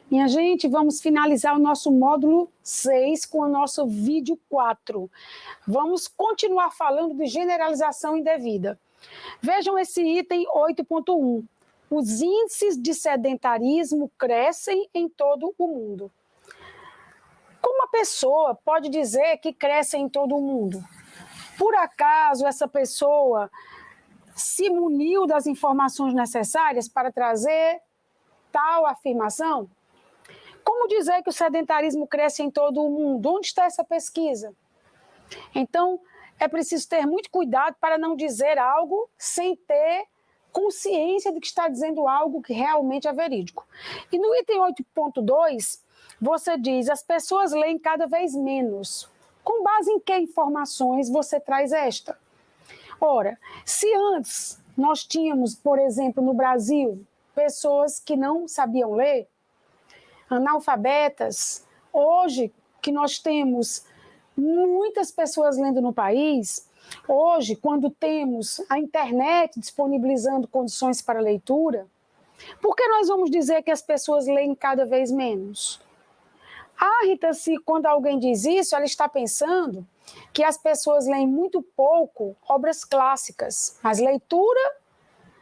Minha gente, vamos finalizar o nosso módulo 6 com o nosso vídeo 4. Vamos continuar falando de generalização indevida. Vejam esse item 8.1. Os índices de sedentarismo crescem em todo o mundo. Como a pessoa pode dizer que cresce em todo o mundo? Por acaso essa pessoa se muniu das informações necessárias para trazer tal afirmação? Como dizer que o sedentarismo cresce em todo o mundo? Onde está essa pesquisa? Então, é preciso ter muito cuidado para não dizer algo sem ter consciência de que está dizendo algo que realmente é verídico. E no item 8.2, você diz, as pessoas leem cada vez menos. Com base em que informações você traz esta? Ora, se antes nós tínhamos, por exemplo, no Brasil, pessoas que não sabiam ler, analfabetas, hoje que nós temos muitas pessoas lendo no país, hoje, quando temos a internet disponibilizando condições para leitura, por que nós vamos dizer que as pessoas leem cada vez menos? Rita, se quando alguém diz isso, ela está pensando que as pessoas leem muito pouco obras clássicas, mas leitura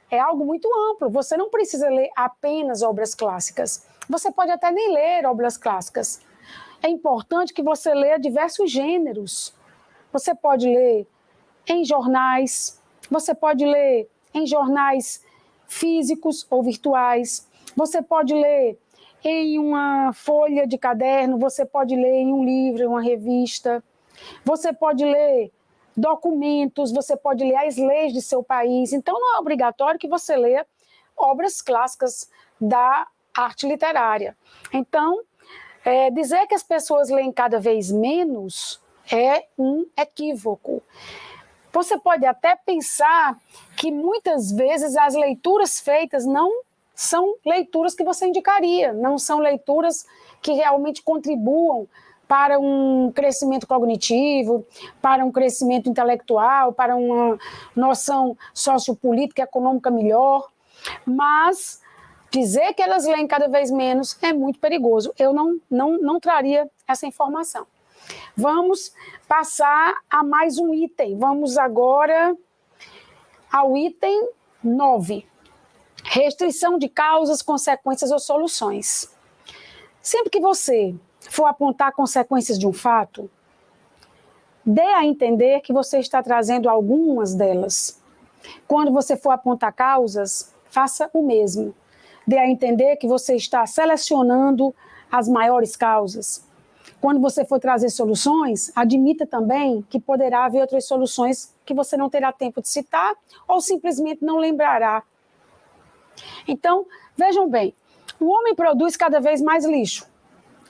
é algo muito amplo, você não precisa ler apenas obras clássicas, você pode até nem ler obras clássicas. É importante que você leia diversos gêneros. Você pode ler em jornais, você pode ler em jornais físicos ou virtuais, você pode ler em uma folha de caderno, você pode ler em um livro, em uma revista, você pode ler documentos, você pode ler as leis de seu país. Então, não é obrigatório que você leia obras clássicas da arte literária. Então, dizer que as pessoas leem cada vez menos é um equívoco. Você pode até pensar que muitas vezes as leituras feitas não são leituras que você indicaria, não são leituras que realmente contribuam para um crescimento cognitivo, para um crescimento intelectual, para uma noção sociopolítica e econômica melhor, mas dizer que elas leem cada vez menos é muito perigoso. Eu não traria essa informação. Vamos passar a mais um item. Vamos agora ao item 9. Restrição de causas, consequências ou soluções. Sempre que você for apontar consequências de um fato, dê a entender que você está trazendo algumas delas. Quando você for apontar causas, faça o mesmo. Dê a entender que você está selecionando as maiores causas. Quando você for trazer soluções, admita também que poderá haver outras soluções que você não terá tempo de citar ou simplesmente não lembrará. Então, vejam bem, o homem produz cada vez mais lixo.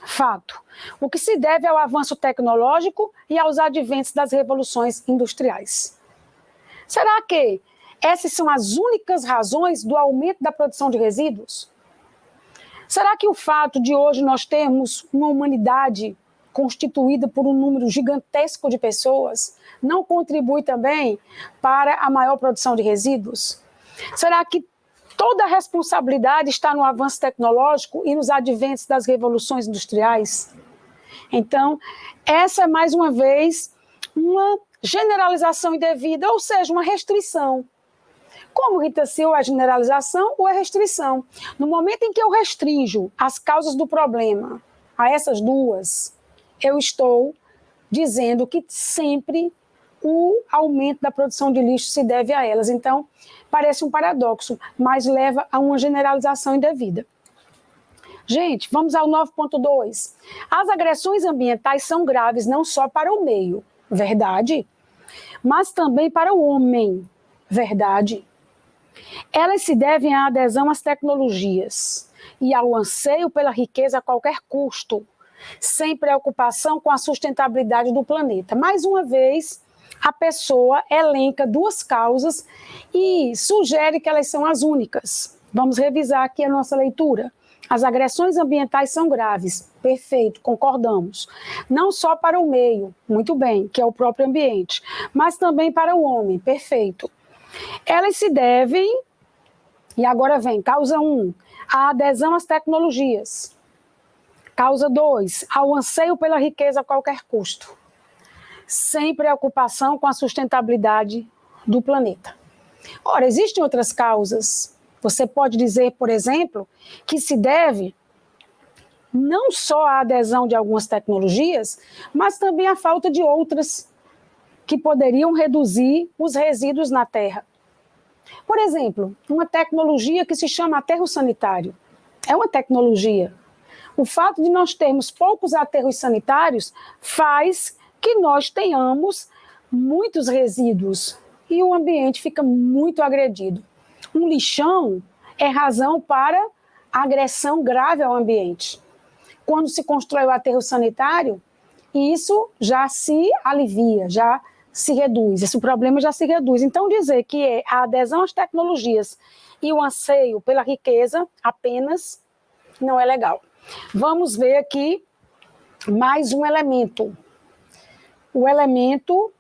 Fato. O que se deve ao avanço tecnológico e aos adventos das revoluções industriais. Será que essas são as únicas razões do aumento da produção de resíduos? Será que o fato de hoje nós termos uma humanidade constituída por um número gigantesco de pessoas não contribui também para a maior produção de resíduos? Será que toda a responsabilidade está no avanço tecnológico e nos adventos das revoluções industriais? Então, essa é mais uma vez uma generalização indevida, ou seja, uma restrição. Como, Rita Silva, é generalização ou é restrição? No momento em que eu restringo as causas do problema a essas duas, eu estou dizendo que sempre o aumento da produção de lixo se deve a elas. Então, parece um paradoxo, mas leva a uma generalização indevida. Gente, vamos ao 9.2. As agressões ambientais são graves não só para o meio, verdade, mas também para o homem, verdade. Elas se devem à adesão às tecnologias e ao anseio pela riqueza a qualquer custo, sem preocupação com a sustentabilidade do planeta. Mais uma vez, a pessoa elenca duas causas e sugere que elas são as únicas. Vamos revisar aqui a nossa leitura. As agressões ambientais são graves, perfeito, concordamos. Não só para o meio, muito bem, que é o próprio ambiente, mas também para o homem, perfeito. Elas se devem, e agora vem, causa 1, a adesão às tecnologias. Causa 2, ao anseio pela riqueza a qualquer custo, sem preocupação com a sustentabilidade do planeta. Ora, existem outras causas. Você pode dizer, por exemplo, que se deve não só à adesão de algumas tecnologias, mas também à falta de outras que poderiam reduzir os resíduos na Terra. Por exemplo, uma tecnologia que se chama aterro sanitário. É uma tecnologia. O fato de nós termos poucos aterros sanitários faz que nós tenhamos muitos resíduos e o ambiente fica muito agredido. Um lixão é razão para agressão grave ao ambiente. Quando se constrói o aterro sanitário, isso já se alivia, já se reduz, esse problema já se reduz. Então, dizer que a adesão às tecnologias e o anseio pela riqueza apenas não é legal. Vamos ver aqui mais um elemento. O elemento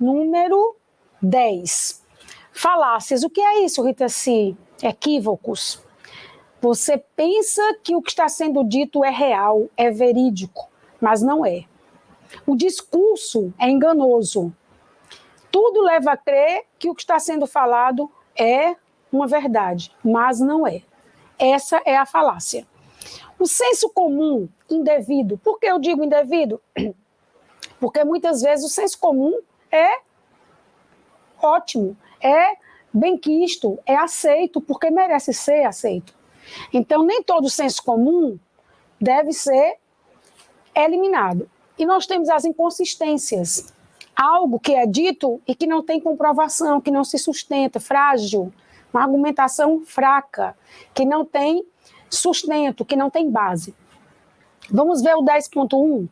número 10. Falácias. O que é isso, Rita C? Equívocos. Você pensa que o que está sendo dito é real, é verídico, mas não é. O discurso é enganoso. Tudo leva a crer que o que está sendo falado é uma verdade, mas não é. Essa é a falácia. O senso comum indevido. Por que eu digo indevido? Porque muitas vezes o senso comum é ótimo, é benquisto, é aceito, porque merece ser aceito. Então, nem todo senso comum deve ser eliminado. E nós temos as inconsistências. Algo que é dito e que não tem comprovação, que não se sustenta, frágil, uma argumentação fraca, que não tem sustento, que não tem base. Vamos ver o 10.1.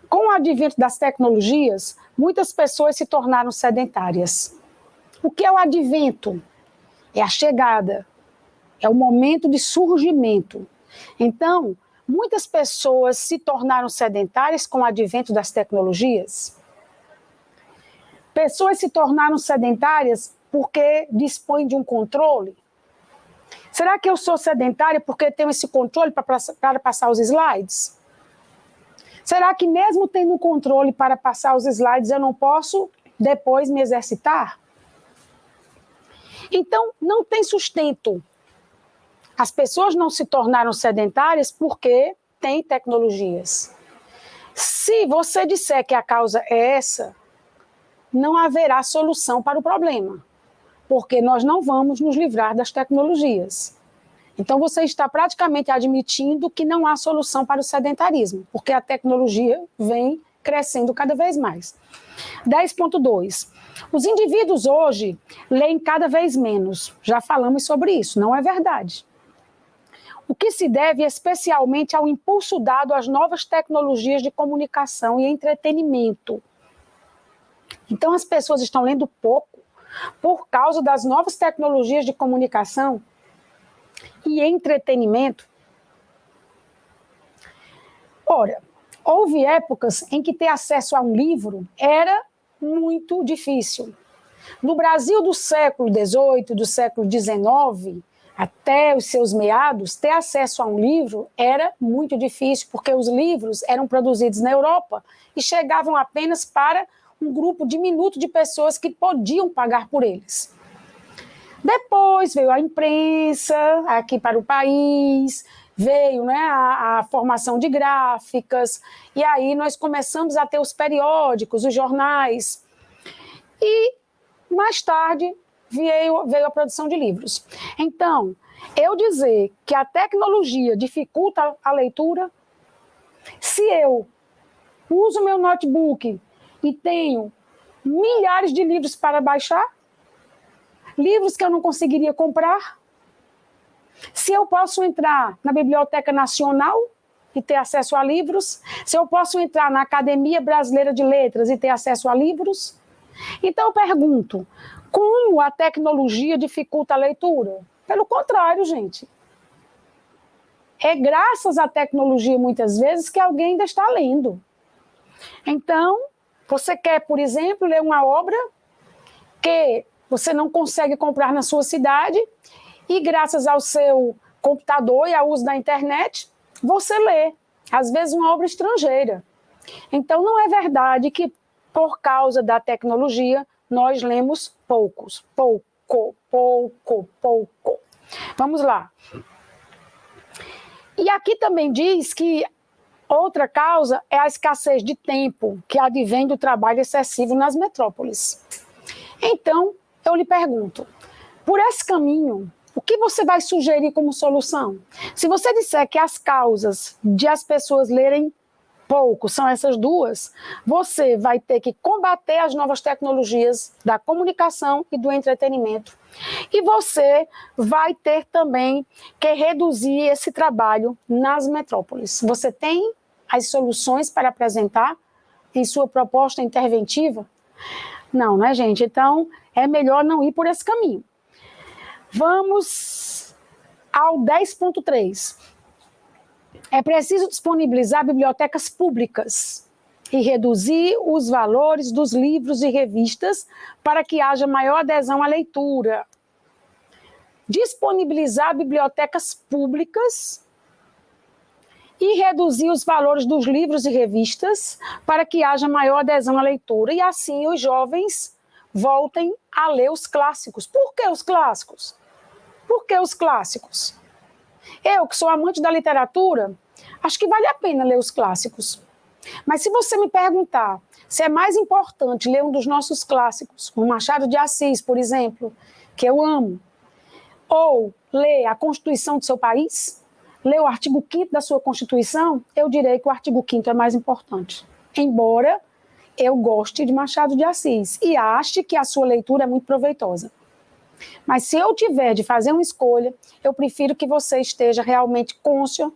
Com o advento das tecnologias, muitas pessoas se tornaram sedentárias. O que é o advento? É a chegada, é o momento de surgimento. Então, muitas pessoas se tornaram sedentárias com o advento das tecnologias. Pessoas se tornaram sedentárias porque dispõem de um controle. Será que eu sou sedentária porque tenho esse controle para passar os slides? Será que mesmo tendo um controle para passar os slides, eu não posso depois me exercitar? Então, não tem sustento. As pessoas não se tornaram sedentárias porque têm tecnologias. Se você disser que a causa é essa, não haverá solução para o problema, porque nós não vamos nos livrar das tecnologias. Então, você está praticamente admitindo que não há solução para o sedentarismo, porque a tecnologia vem crescendo cada vez mais. 10.2. Os indivíduos hoje leem cada vez menos. Já falamos sobre isso, não é verdade. O que se deve especialmente ao impulso dado às novas tecnologias de comunicação e entretenimento. Então, as pessoas estão lendo pouco por causa das novas tecnologias de comunicação e entretenimento. Ora, houve épocas em que ter acesso a um livro era muito difícil. No Brasil do século XVIII, do século XIX, até os seus meados, ter acesso a um livro era muito difícil, porque os livros eram produzidos na Europa e chegavam apenas para um grupo diminuto de pessoas que podiam pagar por eles. Depois veio a imprensa aqui para o país, veio, né, a formação de gráficas, e aí nós começamos a ter os periódicos, os jornais, e mais tarde veio a produção de livros. Então, eu dizer que a tecnologia dificulta a leitura, se eu uso meu notebook e tenho milhares de livros para baixar, livros que eu não conseguiria comprar, se eu posso entrar na Biblioteca Nacional e ter acesso a livros, se eu posso entrar na Academia Brasileira de Letras e ter acesso a livros. Então eu pergunto, como a tecnologia dificulta a leitura? Pelo contrário, gente. É graças à tecnologia, muitas vezes, que alguém ainda está lendo. Então, você quer, por exemplo, ler uma obra que você não consegue comprar na sua cidade e, graças ao seu computador e ao uso da internet, você lê. às vezes uma obra estrangeira. Então, não é verdade que, por causa da tecnologia, nós lemos pouco. Vamos lá. E aqui também diz que outra causa é a escassez de tempo que advém do trabalho excessivo nas metrópoles. Então, eu lhe pergunto, por esse caminho, o que você vai sugerir como solução? Se você disser que as causas de as pessoas lerem pouco são essas duas, você vai ter que combater as novas tecnologias da comunicação e do entretenimento. E você vai ter também que reduzir esse trabalho nas metrópoles. Você tem as soluções para apresentar em sua proposta interventiva? Não, né, gente? Então, é melhor não ir por esse caminho. Vamos ao 10.3. É preciso disponibilizar bibliotecas públicas e reduzir os valores dos livros e revistas para que haja maior adesão à leitura. Disponibilizar bibliotecas públicas e reduzir os valores dos livros e revistas para que haja maior adesão à leitura e assim os jovens voltem a ler os clássicos. Por que os clássicos? Por que os clássicos? Eu, que sou amante da literatura, acho que vale a pena ler os clássicos. Mas se você me perguntar se é mais importante ler um dos nossos clássicos, o Machado de Assis, por exemplo, que eu amo, ou ler a Constituição do seu país, ler o artigo 5º da sua Constituição, eu direi que o artigo 5º é mais importante. Embora eu goste de Machado de Assis e ache que a sua leitura é muito proveitosa. Mas se eu tiver de fazer uma escolha, eu prefiro que você esteja realmente cônscio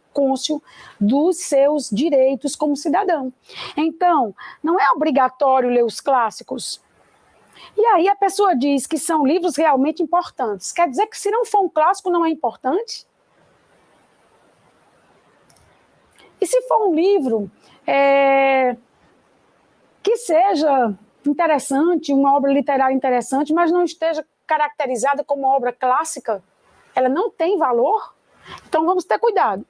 dos seus direitos como cidadão. Então, não é obrigatório ler os clássicos. E aí a pessoa diz que são livros realmente importantes. Quer dizer que se não for um clássico, não é importante? E se for um livro que seja interessante, uma obra literária interessante, mas não esteja caracterizada como obra clássica, ela não tem valor? Então vamos ter cuidado.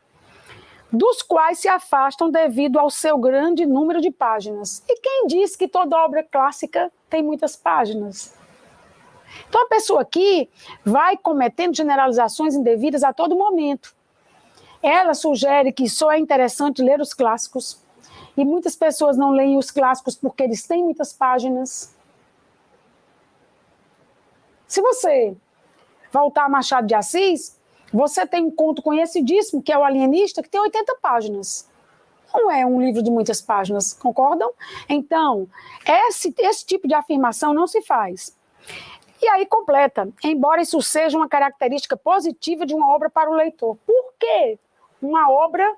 Dos quais se afastam devido ao seu grande número de páginas. E quem diz que toda obra clássica tem muitas páginas? Então a pessoa aqui vai cometendo generalizações indevidas a todo momento. Ela sugere que só é interessante ler os clássicos, e muitas pessoas não leem os clássicos porque eles têm muitas páginas. Se você voltar a Machado de Assis, você tem um conto conhecidíssimo, que é O Alienista, que tem 80 páginas. Não é um livro de muitas páginas, concordam? Então, esse tipo de afirmação não se faz. E aí completa, embora isso seja uma característica positiva de uma obra para o leitor. Por que uma obra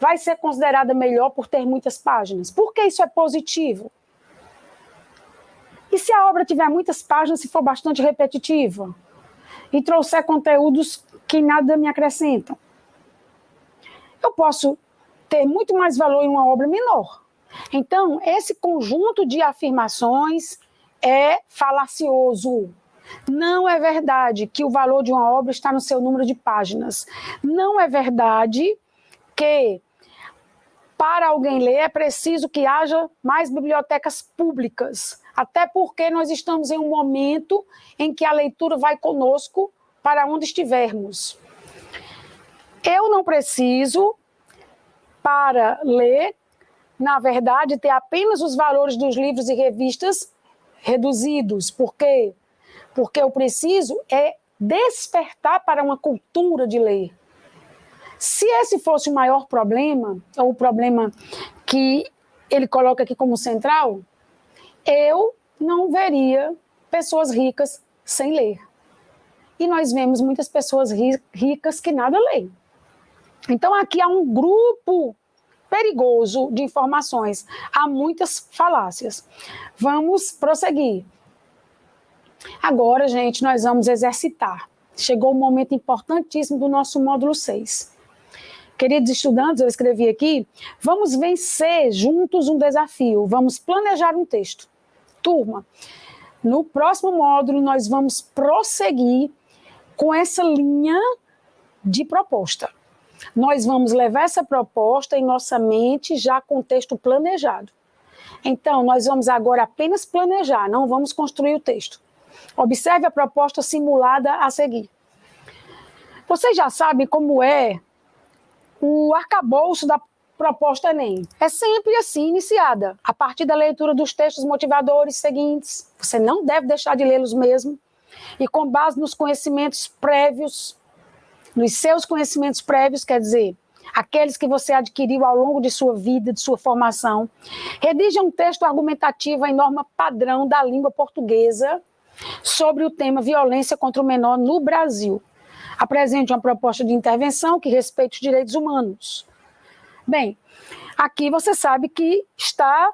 vai ser considerada melhor por ter muitas páginas? Por que isso é positivo? E se a obra tiver muitas páginas e for bastante repetitiva? E trouxer conteúdos que nada me acrescentam? Eu posso ter muito mais valor em uma obra menor. Então, esse conjunto de afirmações é falacioso. Não é verdade que o valor de uma obra está no seu número de páginas. Não é verdade que para alguém ler é preciso que haja mais bibliotecas públicas. Até porque nós estamos em um momento em que a leitura vai conosco para onde estivermos. Eu não preciso, para ler, na verdade, ter apenas os valores dos livros e revistas reduzidos. Por quê? Porque eu preciso despertar para uma cultura de ler. Se esse fosse o maior problema, ou o problema que ele coloca aqui como central, eu não veria pessoas ricas sem ler. E nós vemos muitas pessoas ricas que nada leem. Então aqui há um grupo perigoso de informações, há muitas falácias. Vamos prosseguir. Agora, gente, nós vamos exercitar. Chegou um momento importantíssimo do nosso módulo 6. Queridos estudantes, eu escrevi aqui, vamos vencer juntos um desafio, vamos planejar um texto. Turma, no próximo módulo nós vamos prosseguir com essa linha de proposta. nós vamos levar essa proposta em nossa mente já com o texto planejado. Então, nós vamos agora apenas planejar, não vamos construir o texto. Observe a proposta simulada a seguir. Vocês já sabem como é o arcabouço da proposta Enem. É sempre assim iniciada, a partir da leitura dos textos motivadores seguintes. Você não deve deixar de lê-los mesmo. E com base nos conhecimentos prévios, nos seus conhecimentos prévios, quer dizer, aqueles que você adquiriu ao longo de sua vida, de sua formação, redija um texto argumentativo em norma padrão da língua portuguesa sobre o tema violência contra o menor no Brasil. Apresente uma proposta de intervenção que respeite os direitos humanos. Bem, aqui você sabe que está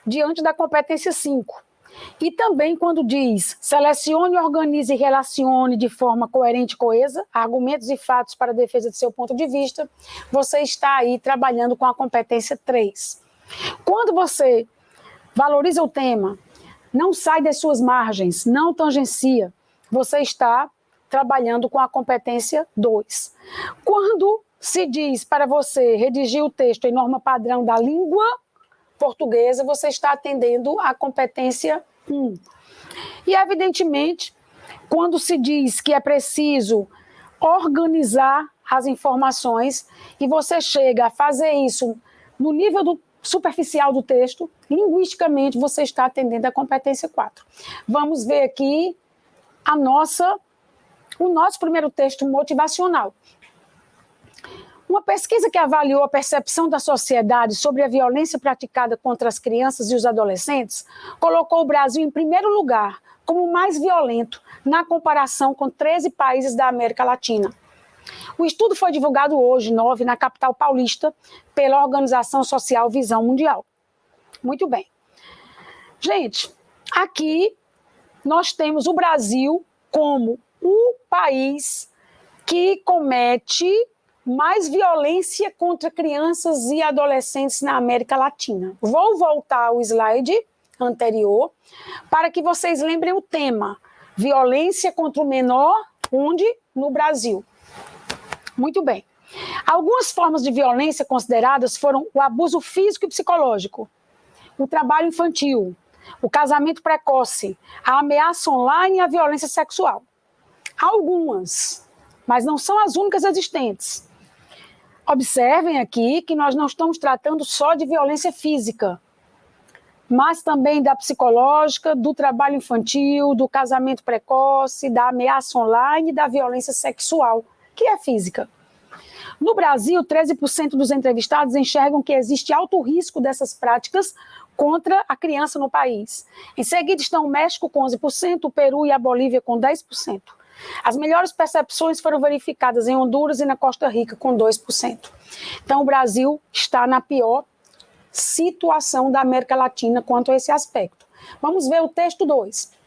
diante da competência 5. E também quando diz, selecione, organize e relacione de forma coerente e coesa argumentos e fatos para a defesa de seu ponto de vista, você está aí trabalhando com a competência 3. Quando você valoriza o tema, não sai das suas margens, não tangencia, você está trabalhando com a competência 2. Quando se diz para você redigir o texto em norma padrão da língua portuguesa, você está atendendo à competência 1. E, evidentemente, quando se diz que é preciso organizar as informações e você chega a fazer isso no nível superficial do texto, linguisticamente você está atendendo à competência 4. Vamos ver aqui o nosso primeiro texto motivacional. Uma pesquisa que avaliou a percepção da sociedade sobre a violência praticada contra as crianças e os adolescentes colocou o Brasil em primeiro lugar como o mais violento na comparação com 13 países da América Latina. O estudo foi divulgado hoje, 9, na capital paulista, pela Organização Social Visão Mundial. Muito bem. Gente, aqui nós temos o Brasil como o país que comete mais violência contra crianças e adolescentes na América Latina. Vou voltar ao slide anterior para que vocês lembrem o tema. Violência contra o menor, onde? No Brasil. Muito bem. Algumas formas de violência consideradas foram o abuso físico e psicológico, o trabalho infantil, o casamento precoce, a ameaça online e a violência sexual. Algumas, mas não são as únicas existentes. Observem aqui que nós não estamos tratando só de violência física, mas também da psicológica, do trabalho infantil, do casamento precoce, da ameaça online e da violência sexual, que é física. No Brasil, 13% dos entrevistados enxergam que existe alto risco dessas práticas contra a criança no país. Em seguida estão o México com 11%, o Peru e a Bolívia com 10%. As melhores percepções foram verificadas em Honduras e na Costa Rica, com 2%. Então, o Brasil está na pior situação da América Latina quanto a esse aspecto. Vamos ver o texto 2.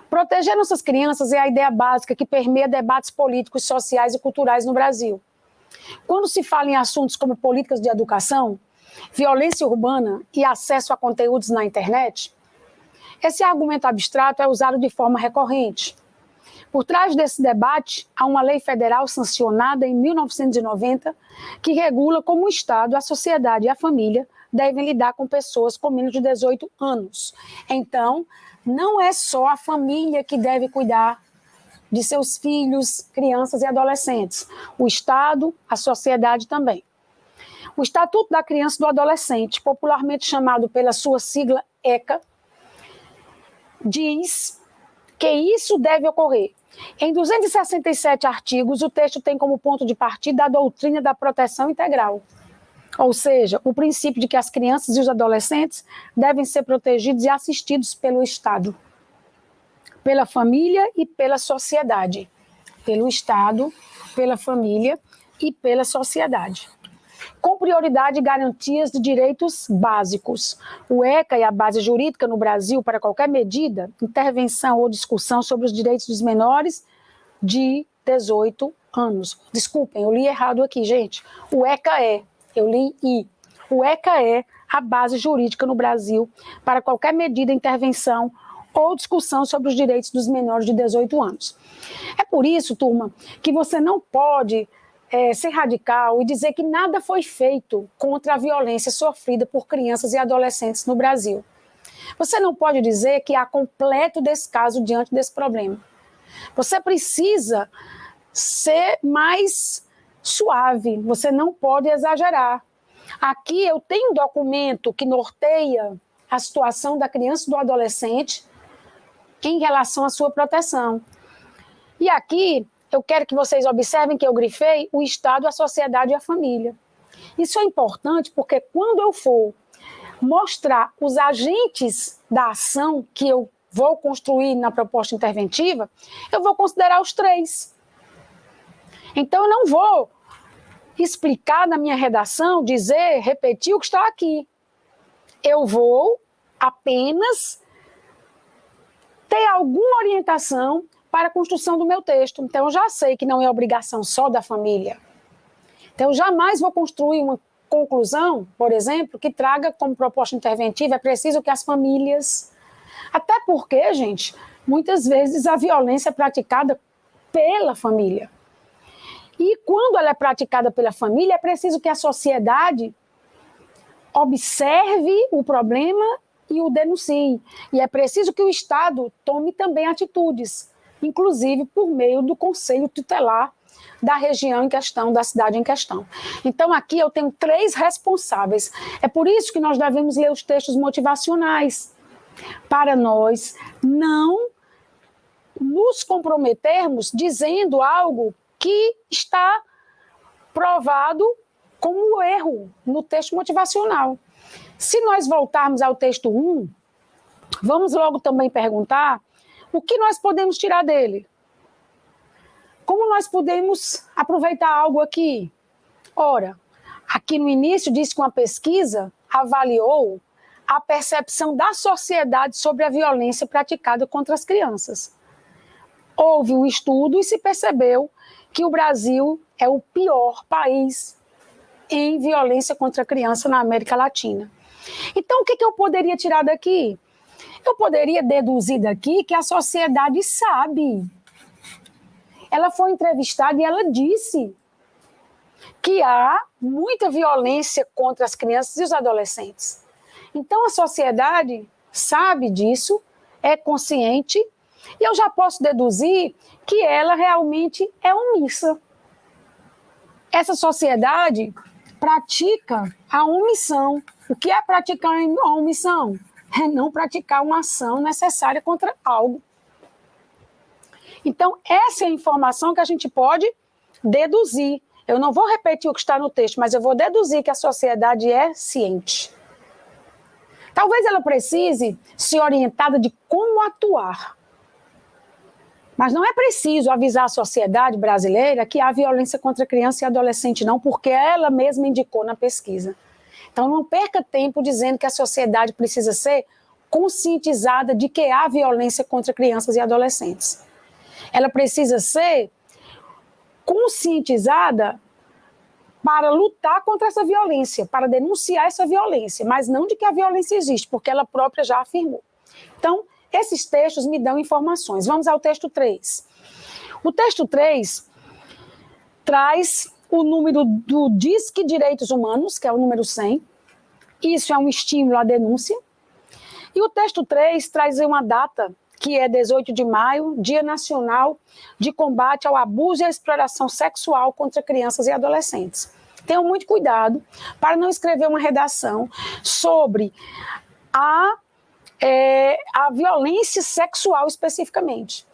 Proteger nossas crianças é a ideia básica que permeia debates políticos, sociais e culturais no Brasil. Quando se fala em assuntos como políticas de educação, violência urbana e acesso a conteúdos na internet, esse argumento abstrato é usado de forma recorrente. Por trás desse debate, há uma lei federal sancionada em 1990 que regula como o Estado, a sociedade e a família devem lidar com pessoas com menos de 18 anos. Então, não é só a família que deve cuidar de seus filhos, crianças e adolescentes. O Estado, a sociedade também. O Estatuto da Criança e do Adolescente, popularmente chamado pela sua sigla ECA, diz que isso deve ocorrer. Em 267 artigos, o texto tem como ponto de partida a doutrina da proteção integral. Ou seja, o princípio de que as crianças e os adolescentes devem ser protegidos e assistidos pelo Estado, pela família e pela sociedade. Pelo Estado, pela família e pela sociedade. Com prioridade e garantias de direitos básicos. O ECA é a base jurídica no Brasil para qualquer medida, intervenção ou discussão sobre os direitos dos menores de 18 anos. Desculpem, eu li errado aqui, gente. O ECA eu li I. O ECA é a base jurídica no Brasil para qualquer medida, intervenção ou discussão sobre os direitos dos menores de 18 anos. É por isso, turma, que você não pode ser radical e dizer que nada foi feito contra a violência sofrida por crianças e adolescentes no Brasil. Você não pode dizer que há completo descaso diante desse problema. Você precisa ser mais suave, você não pode exagerar. Aqui eu tenho um documento que norteia a situação da criança e do adolescente em relação à sua proteção. E aqui eu quero que vocês observem que eu grifei o Estado, a sociedade e a família. Isso é importante porque quando eu for mostrar os agentes da ação que eu vou construir na proposta interventiva, eu vou considerar os 3. Então, eu não vou explicar na minha redação, dizer, repetir o que está aqui. Eu vou apenas ter alguma orientação para a construção do meu texto. Então, eu já sei que não é obrigação só da família. Então, eu jamais vou construir uma conclusão, por exemplo, que traga como proposta interventiva, é preciso que as famílias... Até porque, gente, muitas vezes a violência é praticada pela família. E quando ela é praticada pela família, é preciso que a sociedade observe o problema e o denuncie. E é preciso que o Estado tome também atitudes, inclusive por meio do Conselho Tutelar da região em questão, da cidade em questão. Então, aqui eu tenho 3 responsáveis. É por isso que nós devemos ler os textos motivacionais, para nós não nos comprometermos dizendo algo que está provado como erro no texto motivacional. Se nós voltarmos ao texto 1, vamos logo também perguntar o que nós podemos tirar dele. Como nós podemos aproveitar algo aqui? Ora, aqui no início diz que uma pesquisa avaliou a percepção da sociedade sobre a violência praticada contra as crianças. Houve um estudo e se percebeu que o Brasil é o pior país em violência contra a criança na América Latina. Então, o que eu poderia tirar daqui? Eu poderia deduzir daqui que a sociedade sabe. Ela foi entrevistada e ela disse que há muita violência contra as crianças e os adolescentes. Então, a sociedade sabe disso, é consciente, e eu já posso deduzir que ela realmente é omissa. Essa sociedade pratica a omissão. O que é praticar a omissão? É não praticar uma ação necessária contra algo. Então, essa é a informação que a gente pode deduzir. Eu não vou repetir o que está no texto, mas eu vou deduzir que a sociedade é ciente. Talvez ela precise ser orientada de como atuar. Mas não é preciso avisar a sociedade brasileira que há violência contra criança e adolescente, não, porque ela mesma indicou na pesquisa. Então, não perca tempo dizendo que a sociedade precisa ser conscientizada de que há violência contra crianças e adolescentes. Ela precisa ser conscientizada para lutar contra essa violência, para denunciar essa violência, mas não de que a violência existe, porque ela própria já afirmou. Então, esses textos me dão informações. Vamos ao texto 3. O texto 3 traz o número do Disque Direitos Humanos, que é o número 100. Isso é um estímulo à denúncia. E o texto 3 traz uma data, que é 18 de maio, Dia Nacional de Combate ao Abuso e à Exploração Sexual contra Crianças e Adolescentes. Tenham muito cuidado para não escrever uma redação sobre a violência sexual especificamente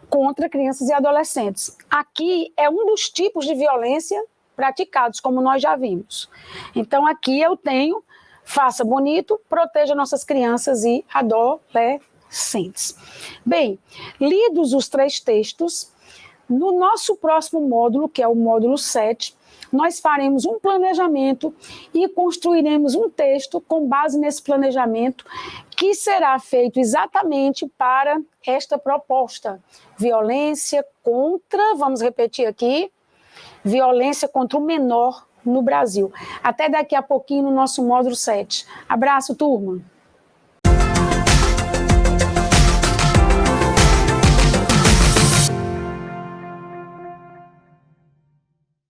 contra crianças e adolescentes. Aqui é um dos tipos de violência praticados, como nós já vimos. Então aqui eu tenho, faça bonito, proteja nossas crianças e adolescentes. Bem, lidos os 3 textos, no nosso próximo módulo, que é o módulo 7, nós faremos um planejamento e construiremos um texto com base nesse planejamento que será feito exatamente para esta proposta. Violência contra, vamos repetir aqui, violência contra o menor no Brasil. Até daqui a pouquinho no nosso módulo 7. Abraço, turma!